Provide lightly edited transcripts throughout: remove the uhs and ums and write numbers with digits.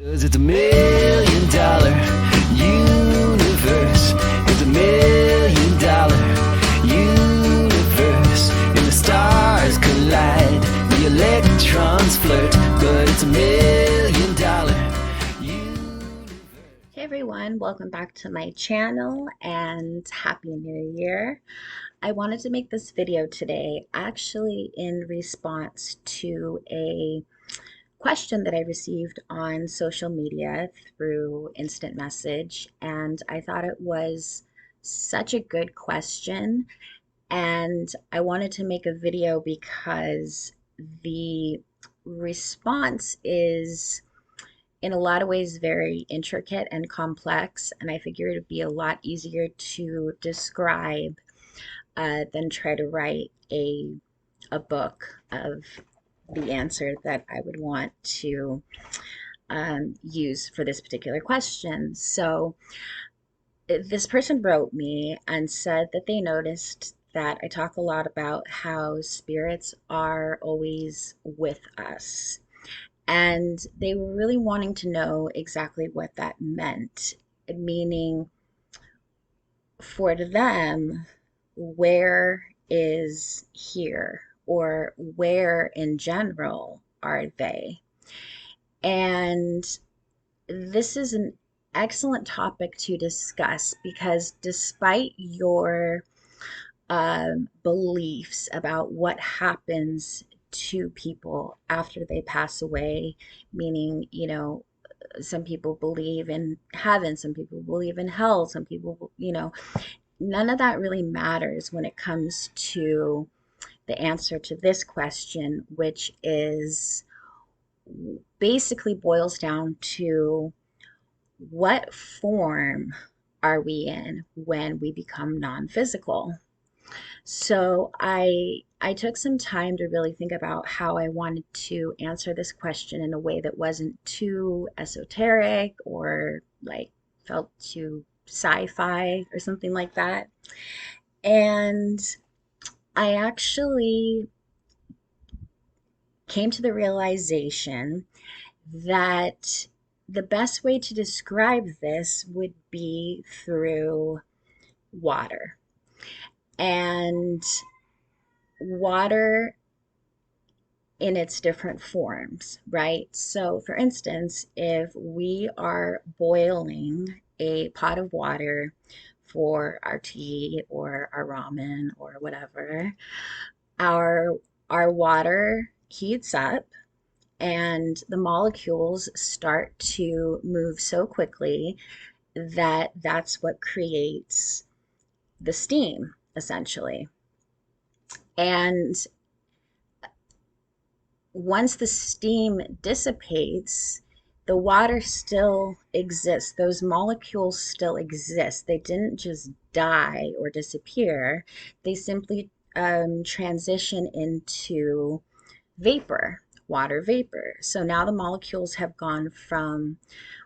'Cause it's $1 million universe. It's $1 million universe. And the stars collide, the electrons flirt, but it's $1 million universe. Hey everyone, welcome back to my channel and Happy New Year. I wanted to make this video today actually in response to a question that I received on social media through instant message, and I thought it was such a good question, and I wanted to make a video because the response is in a lot of ways very intricate and complex, and I figured it'd be a lot easier to describe than try to write a book of the answer that I would want to use for this particular question. So this person wrote me and said that they noticed that I talk a lot about how spirits are always with us. And they were really wanting to know exactly what that meant, meaning for them, where is here or where in general are they? And this is an excellent topic to discuss because despite your beliefs about what happens to people after they pass away, meaning, some people believe in heaven, some people believe in hell, some people, none of that really matters when it comes to the answer to this question, which is basically boils down to what form are we in when we become non-physical? So I took some time to really think about how I wanted to answer this question in a way that wasn't too esoteric or like felt too sci-fi or something like that. And I actually came to the realization that the best way to describe this would be through water. And water in its different forms, right? So, for instance, if we are boiling a pot of water for our tea or our ramen or whatever, our our water heats up and the molecules start to move so quickly that that's what creates the steam essentially. And once the steam dissipates, the water still exists. Those molecules still exist. They didn't just die or disappear, they simply transition into vapor, water vapor. So now the molecules have gone from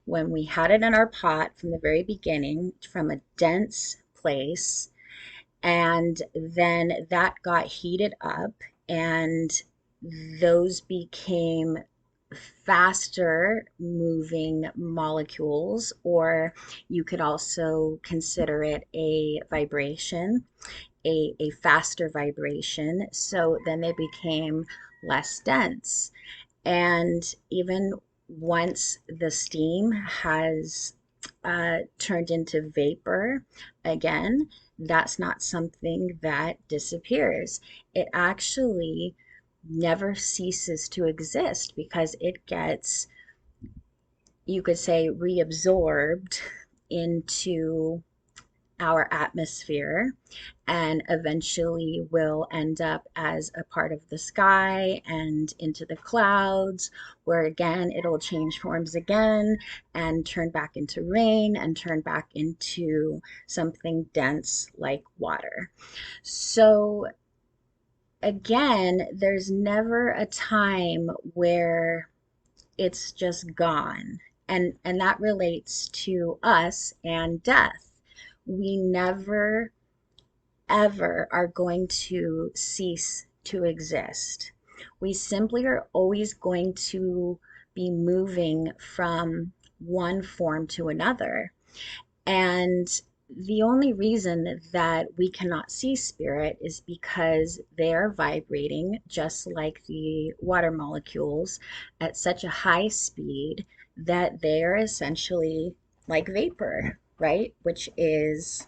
when we had it in our pot from the very beginning, from a dense place, and then that got heated up and those became faster moving molecules, or you could also consider it a vibration, a faster vibration. So then they became less dense. And even once the steam has turned into vapor again, that's not something that disappears. It actually never ceases to exist because it gets, you could say, reabsorbed into our atmosphere and eventually will end up as a part of the sky and into the clouds, where again it'll change forms again and turn back into rain and turn back into something dense like water. So again, there's never a time where it's just gone. And that relates to us and death. We never ever are going to cease to exist. We simply are always going to be moving from one form to another. And the only reason that we cannot see spirit is because they are vibrating just like the water molecules at such a high speed that they are essentially like vapor, right? Which is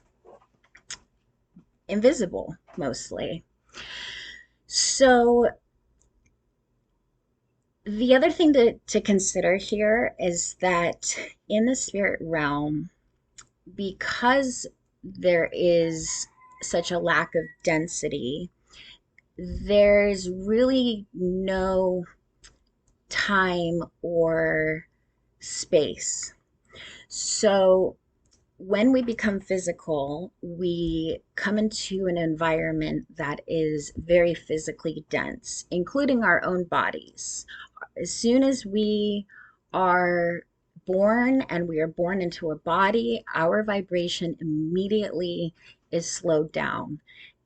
invisible mostly. So the other thing to consider here is that in the spirit realm, because there is such a lack of density, there's really no time or space. So when we become physical, we come into an environment that is very physically dense, including our own bodies. As soon as we are born and we are born into a body, our vibration immediately is slowed down.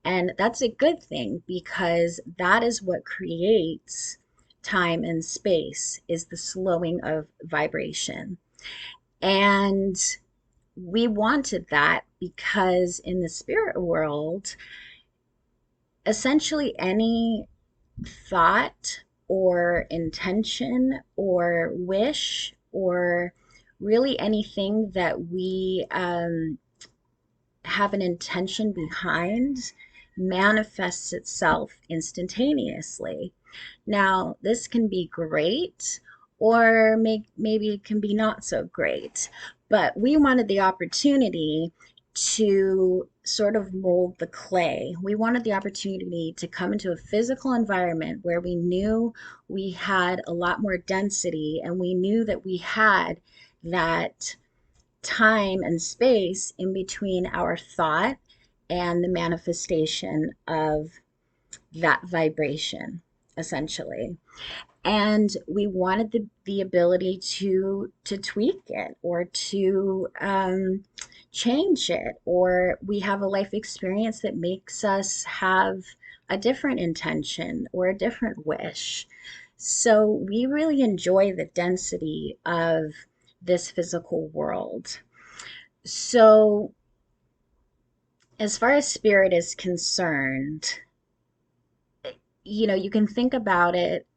And that's a good thing because that is what creates time and space is the slowing of vibration. And we wanted that because in the spirit world, essentially any thought or intention or wish or really anything that we have an intention behind manifests itself instantaneously. Now, this can be great, or maybe it can be not so great, but we wanted the opportunity to sort of mold the clay. We wanted the opportunity to come into a physical environment where we knew we had a lot more density and we knew that we had that time and space in between our thought and the manifestation of that vibration, essentially. And we wanted the ability to tweak it or to change it, or we have a life experience that makes us have a different intention or a different wish. So we really enjoy the density of this physical world. So as far as spirit is concerned, you can think about it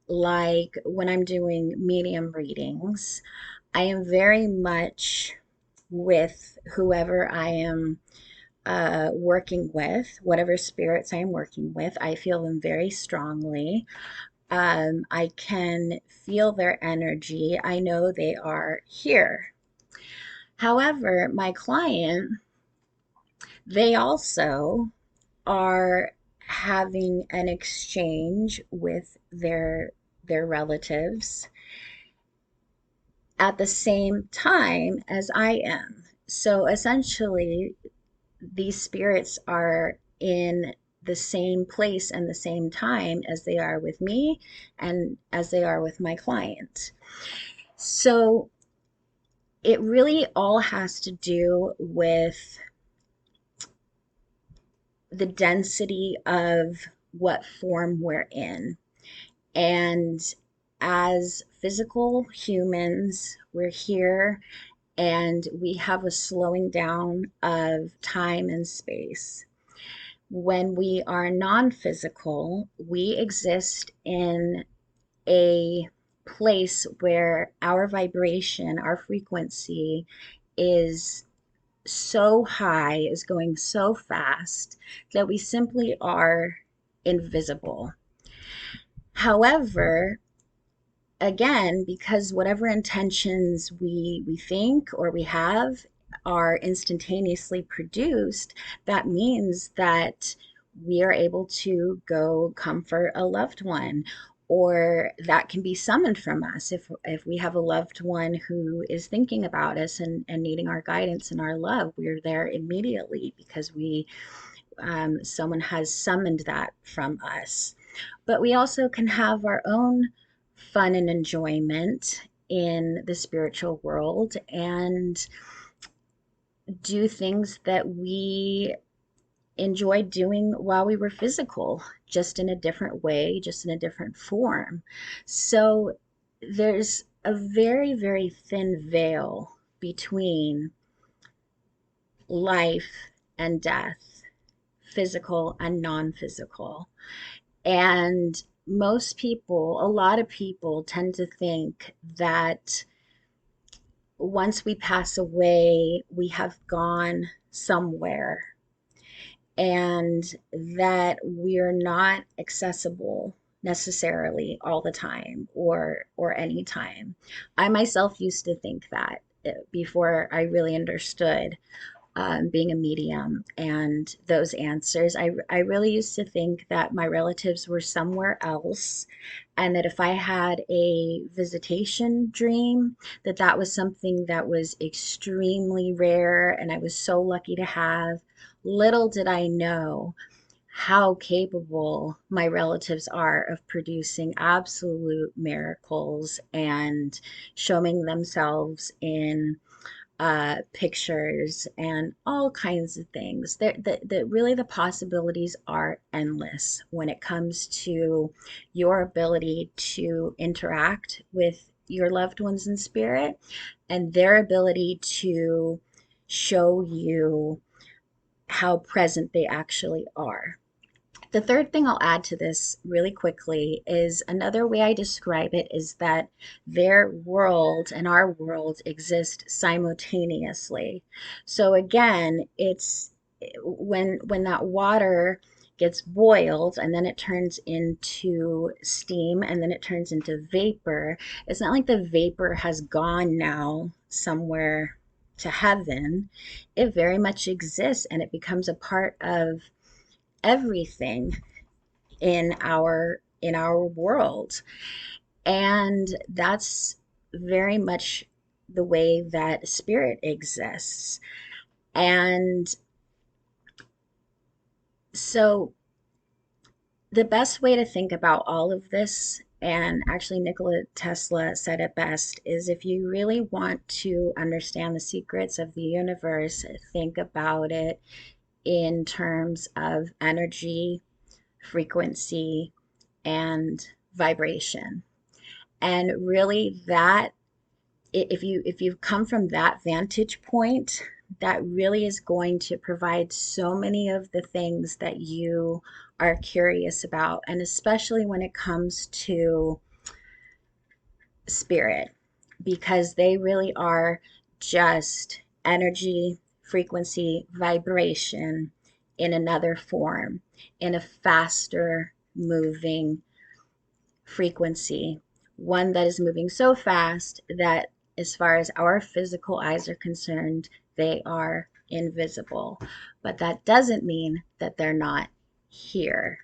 like when I'm doing medium readings, I am very much with whoever I am working with, whatever spirits I'm working with. I feel them very strongly. I can feel their energy. I know they are here. However, my client, they also are having an exchange with their relatives at the same time as I am. So essentially, these spirits are in the same place and the same time as they are with me and as they are with my client. So it really all has to do with the density of what form we're in. And as physical humans, we're here and we have a slowing down of time and space. When we are non physical, we exist in a place where our vibration, our frequency is so high, is going so fast that we simply are invisible. However, again, because whatever intentions we think or we have are instantaneously produced, that means that we are able to go comfort a loved one, or that can be summoned from us if we have a loved one who is thinking about us and needing our guidance and our love. We're there immediately because we someone has summoned that from us. But we also can have our own fun and enjoyment in the spiritual world and do things that we enjoyed doing while we were physical, just in a different way, just in a different form. So there's a very, very thin veil between life and death, physical and non-physical. And most people, a lot of people tend to think that once we pass away, we have gone somewhere and that we're not accessible necessarily all the time or any time. I myself used to think that before I really understood being a medium and those answers. I really used to think that my relatives were somewhere else, and that if I had a visitation dream, that that was something that was extremely rare and I was so lucky to have. Little did I know how capable my relatives are of producing absolute miracles and showing themselves in pictures and all kinds of things. Really, the possibilities are endless when it comes to your ability to interact with your loved ones in spirit and their ability to show you how present they actually are. The third thing I'll add to this really quickly is another way I describe it is that their world and our world exist simultaneously. So again, it's when that water gets boiled and then it turns into steam and then it turns into vapor. It's not like the vapor has gone now somewhere to heaven. It very much exists and it becomes a part of everything in our world. And that's very much the way that spirit exists. And so the best way to think about all of this, and actually Nikola Tesla said it best, is if you really want to understand the secrets of the universe, think about it in terms of energy, frequency, and vibration. And really that, if you come from that vantage point, that really is going to provide so many of the things that you are curious about, and especially when it comes to spirit, because they really are just energy, frequency, vibration in another form, in a faster moving frequency, one that is moving so fast that, as far as our physical eyes are concerned, they are invisible. But that doesn't mean that they're not here.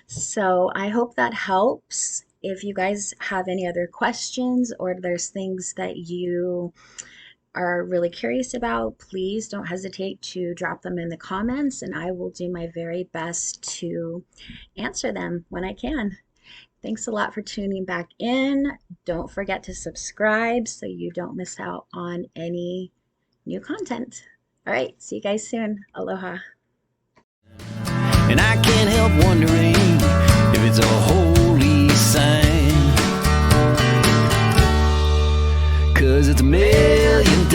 So I hope that helps. If you guys have any other questions or there's things that you are really curious about, please don't hesitate to drop them in the comments and I will do my very best to answer them when I can. Thanks a lot for tuning back in. Don't forget to subscribe so you don't miss out on any new content. All right, see you guys soon. Aloha. And I can't help wondering if it's a holy sign, 'cause it's $1 million